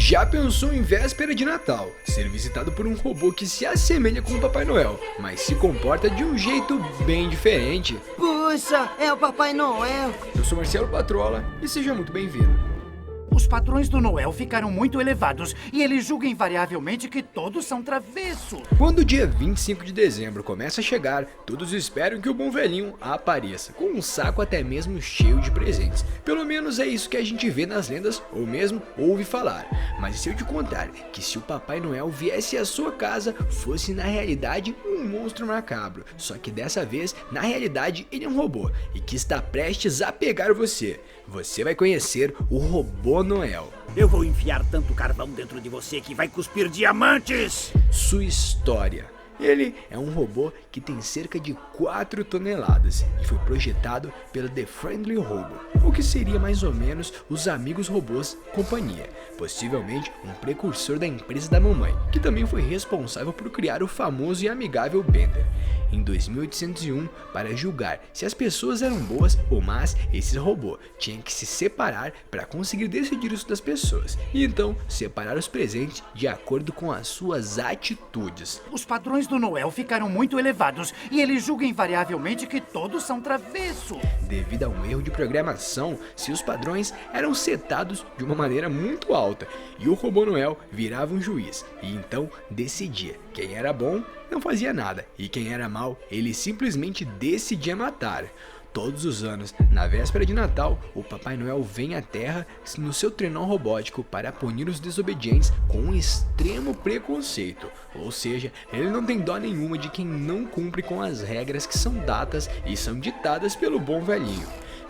Já pensou em véspera de Natal, ser visitado por um robô que se assemelha com o Papai Noel, mas se comporta de um jeito bem diferente? Puxa, é o Papai Noel! Eu sou Marcelo Patrola e seja muito bem-vindo. Os padrões do Noel ficaram muito elevados e ele julga invariavelmente que todos são travessos. Quando o dia 25 de dezembro começa a chegar, todos esperam que o bom velhinho apareça, com um saco até mesmo cheio de presentes. Pelo menos é isso que a gente vê nas lendas ou mesmo ouve falar. Mas e se eu te contar que se o Papai Noel viesse à sua casa, fosse na realidade um monstro macabro, só que dessa vez, na realidade, ele é um robô e que está prestes a pegar você. Você vai conhecer o Robô Noel. Eu vou enfiar tanto carvão dentro de você que vai cuspir diamantes! Sua história. Ele é um robô que tem cerca de 4 toneladas e foi projetado pela The Friendly Robo, o que seria mais ou menos os Amigos Robôs Companhia, possivelmente um precursor da empresa da mamãe, que também foi responsável por criar o famoso e amigável Bender. Em 2801, para julgar se as pessoas eram boas ou más, esse robô tinha que se separar para conseguir decidir isso das pessoas, e então separar os presentes de acordo com as suas atitudes. Os padrões do Noel ficaram muito elevados e ele julga invariavelmente que todos são travessos. Devido a um erro de programação, seus padrões eram setados de uma maneira muito alta, e o Robô Noel virava um juiz, e então decidia quem era bom não fazia nada, e quem era mal, ele simplesmente decidia matar. Todos os anos, na véspera de Natal, o Papai Noel vem à Terra no seu trenó robótico para punir os desobedientes com um extremo preconceito. Ou seja, ele não tem dó nenhuma de quem não cumpre com as regras que são dadas e são ditadas pelo bom velhinho.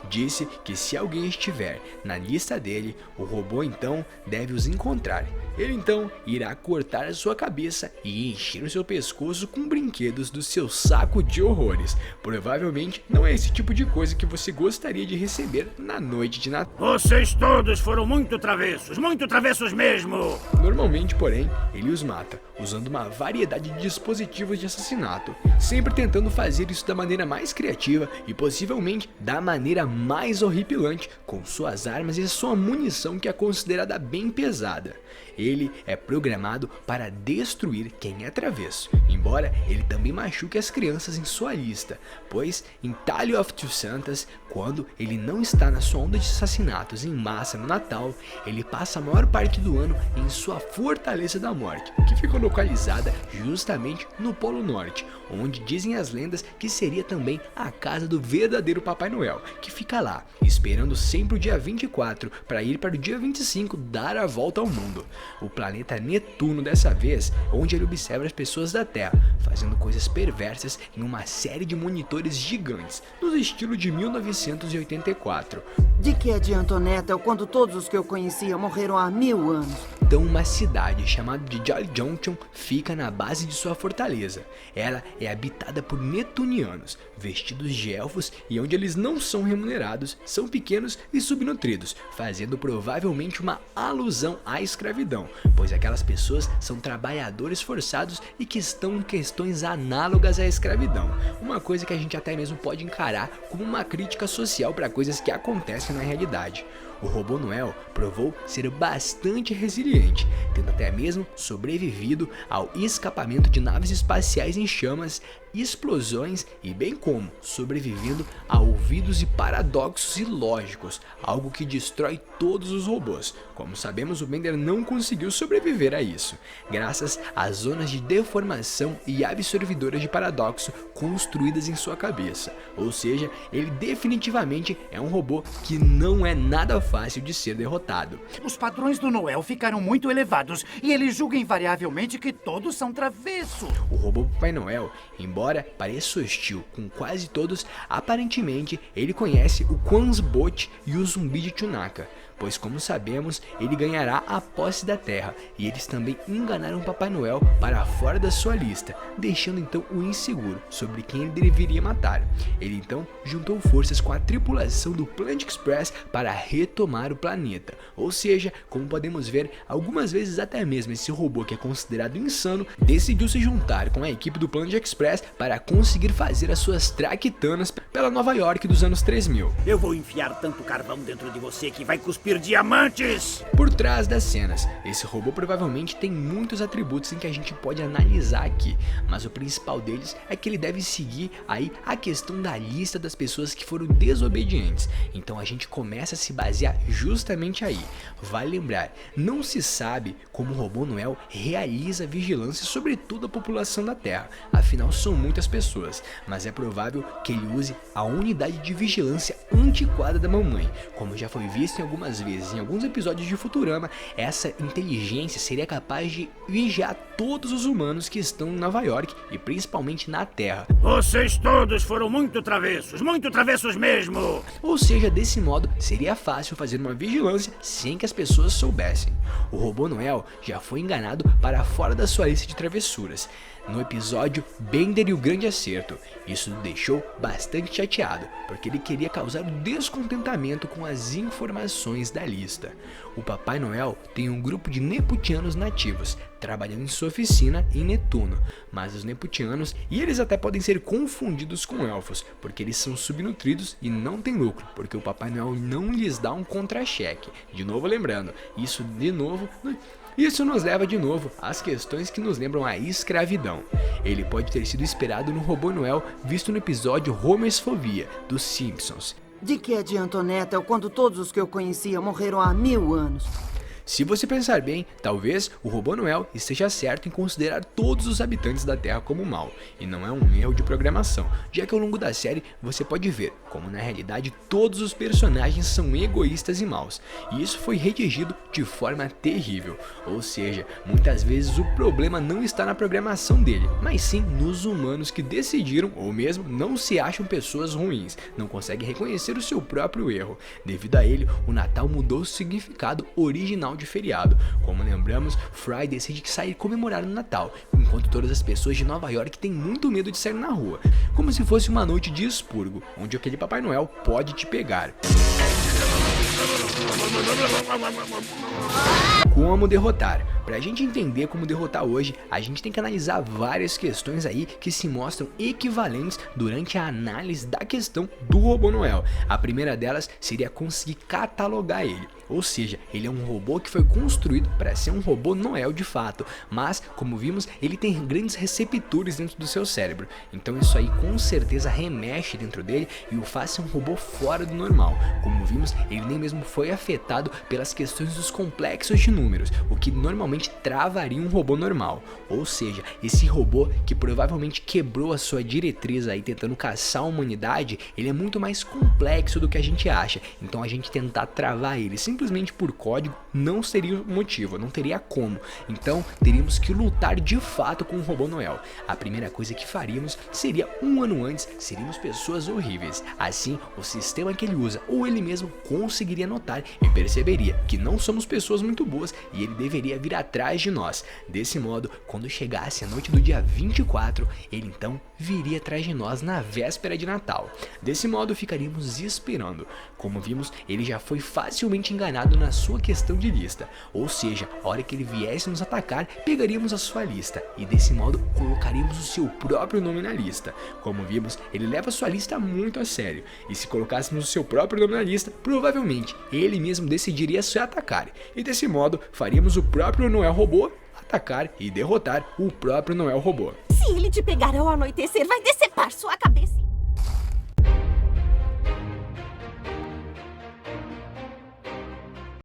Disse que se alguém estiver na lista dele, o robô então deve os encontrar. Ele então irá cortar a sua cabeça e encher o seu pescoço com brinquedos do seu saco de horrores. Provavelmente não é esse tipo de coisa que você gostaria de receber na noite de Natal. Vocês todos foram muito travessos mesmo! Normalmente, porém, ele os mata, usando uma variedade de dispositivos de assassinato, sempre tentando fazer isso da maneira mais criativa e possivelmente da maneira mais horripilante, com suas armas e sua munição que é considerada bem pesada. Ele é programado para destruir quem é travesso, embora ele também machuque as crianças em sua lista, pois em Tale of Two Santas, quando ele não está na sua onda de assassinatos em massa no Natal, ele passa a maior parte do ano em sua Fortaleza da Morte, que fica localizada justamente no Polo Norte, onde dizem as lendas que seria também a casa do verdadeiro Papai Noel, que fica lá, esperando sempre o dia 24 para ir para o dia 25 dar a volta ao mundo. O planeta Netuno dessa vez, onde ele observa as pessoas da Terra, fazendo coisas perversas em uma série de monitores gigantes, no estilo de 1984. De que adiantou, Nethel, quando todos os que eu conhecia morreram há 1000 anos? Então uma cidade chamada de Jolly Junction fica na base de sua fortaleza. Ela é habitada por netunianos, vestidos de elfos e onde eles não são remunerados, são pequenos e subnutridos, fazendo provavelmente uma alusão à escravidão, pois aquelas pessoas são trabalhadores forçados e que estão em questões análogas à escravidão, uma coisa que a gente até mesmo pode encarar como uma crítica social para coisas que acontecem na realidade. O Robô Noel provou ser bastante resiliente, tendo até mesmo sobrevivido ao escapamento de naves espaciais em chamas, explosões e bem como sobrevivendo a ouvidos e paradoxos ilógicos, algo que destrói todos os robôs. Como sabemos, o Bender não conseguiu sobreviver a isso, graças às zonas de deformação e absorvidoras de paradoxo construídas em sua cabeça. Ou seja, ele definitivamente é um robô que não é nada fácil de ser derrotado. Os padrões do Noel ficaram muito elevados e ele julga invariavelmente que todos são travessos. O robô Papai Noel, embora pareça hostil com quase todos, aparentemente ele conhece o Quanzbot e o zumbi de Tunaka, pois como sabemos, ele ganhará a posse da Terra, e eles também enganaram o Papai Noel para fora da sua lista, deixando então o inseguro sobre quem ele deveria matar. Ele então juntou forças com a tripulação do Planet Express para retomar o planeta, ou seja, como podemos ver, algumas vezes até mesmo esse robô que é considerado insano, decidiu se juntar com a equipe do Planet Express para conseguir fazer as suas traquitanas pela Nova York dos anos 3000. Eu vou enfiar tanto carvão dentro de você que vai cuspir cuspir diamantes! Por trás das cenas, esse robô provavelmente tem muitos atributos em que a gente pode analisar aqui, mas o principal deles é que ele deve seguir aí a questão da lista das pessoas que foram desobedientes. Então a gente começa a se basear justamente aí. Vale lembrar, não se sabe como o robô Noel realiza vigilância sobre toda a população da Terra, afinal são muitas pessoas, mas é provável que ele use a unidade de vigilância antiquada da mamãe. Como já foi visto em algumas vezes em alguns episódios de Futurama, essa inteligência seria capaz de vigiar todos os humanos que estão em Nova York e principalmente na Terra. Vocês todos foram muito travessos mesmo! Ou seja, desse modo seria fácil fazer uma vigilância sem que as pessoas soubessem. O robô Noel já foi enganado para fora da sua lista de travessuras no episódio Bender e o Grande Acerto. Isso o deixou bastante chateado, porque ele queria causar descontentamento com as informações da lista. O Papai Noel tem um grupo de Neptunianos nativos, trabalhando em sua oficina em Netuno, mas os Neptunianos, e eles até podem ser confundidos com elfos, porque eles são subnutridos e não têm lucro, porque o Papai Noel não lhes dá um contra-cheque. De novo lembrando, isso nos leva de novo às questões que nos lembram a escravidão. Ele pode ter sido inspirado no robô Noel visto no episódio Homersfobia, dos Simpsons. De que adianta, Ethel, quando todos os que eu conhecia morreram há 1000 anos? Se você pensar bem, talvez o robô Noel esteja certo em considerar todos os habitantes da Terra como mal, e não é um erro de programação, já que ao longo da série você pode ver como na realidade todos os personagens são egoístas e maus, e isso foi redigido de forma terrível, ou seja, muitas vezes o problema não está na programação dele, mas sim nos humanos que decidiram ou mesmo não se acham pessoas ruins, não conseguem reconhecer o seu próprio erro. Devido a ele, o Natal mudou o significado original de feriado. Como lembramos, Fry decide sair comemorar o Natal, enquanto todas as pessoas de Nova York têm muito medo de sair na rua, como se fosse uma noite de expurgo, onde aquele Papai Noel pode te pegar. Como derrotar? Pra gente entender como derrotar hoje, a gente tem que analisar várias questões aí que se mostram equivalentes durante a análise da questão do robô Noel. A primeira delas seria conseguir catalogar ele, ou seja, ele é um robô que foi construído para ser um robô Noel de fato, mas como vimos, ele tem grandes receptores dentro do seu cérebro, então isso aí com certeza remexe dentro dele e o faz ser um robô fora do normal. Como vimos, ele nem mesmo foi afetado pelas questões dos complexos de números, o que normalmente travaria um robô normal, ou seja, esse robô que provavelmente quebrou a sua diretriz aí tentando caçar a humanidade, ele é muito mais complexo do que a gente acha, então a gente tentar travar ele simplesmente por código não seria o motivo, não teria como, então teríamos que lutar de fato com o robô Noel. A primeira coisa que faríamos seria, um ano antes, seríamos pessoas horríveis, assim o sistema que ele usa ou ele mesmo conseguiria notar e perceberia que não somos pessoas muito boas e ele deveria vir atrás de nós. Desse modo, quando chegasse a noite do dia 24, ele então viria atrás de nós na véspera de Natal. Desse modo, ficaríamos esperando. Como vimos, ele já foi facilmente enganado na sua questão de lista, ou seja, a hora que ele viesse nos atacar, pegaríamos a sua lista e desse modo colocaríamos o seu próprio nome na lista. Como vimos, ele leva a sua lista muito a sério, e se colocássemos o seu próprio nome na lista, provavelmente ele mesmo decidiria se atacar, e desse modo faríamos o próprio Noel Robô atacar e derrotar o próprio Noel Robô. Se ele te pegar ao anoitecer, vai decepar sua cabeça.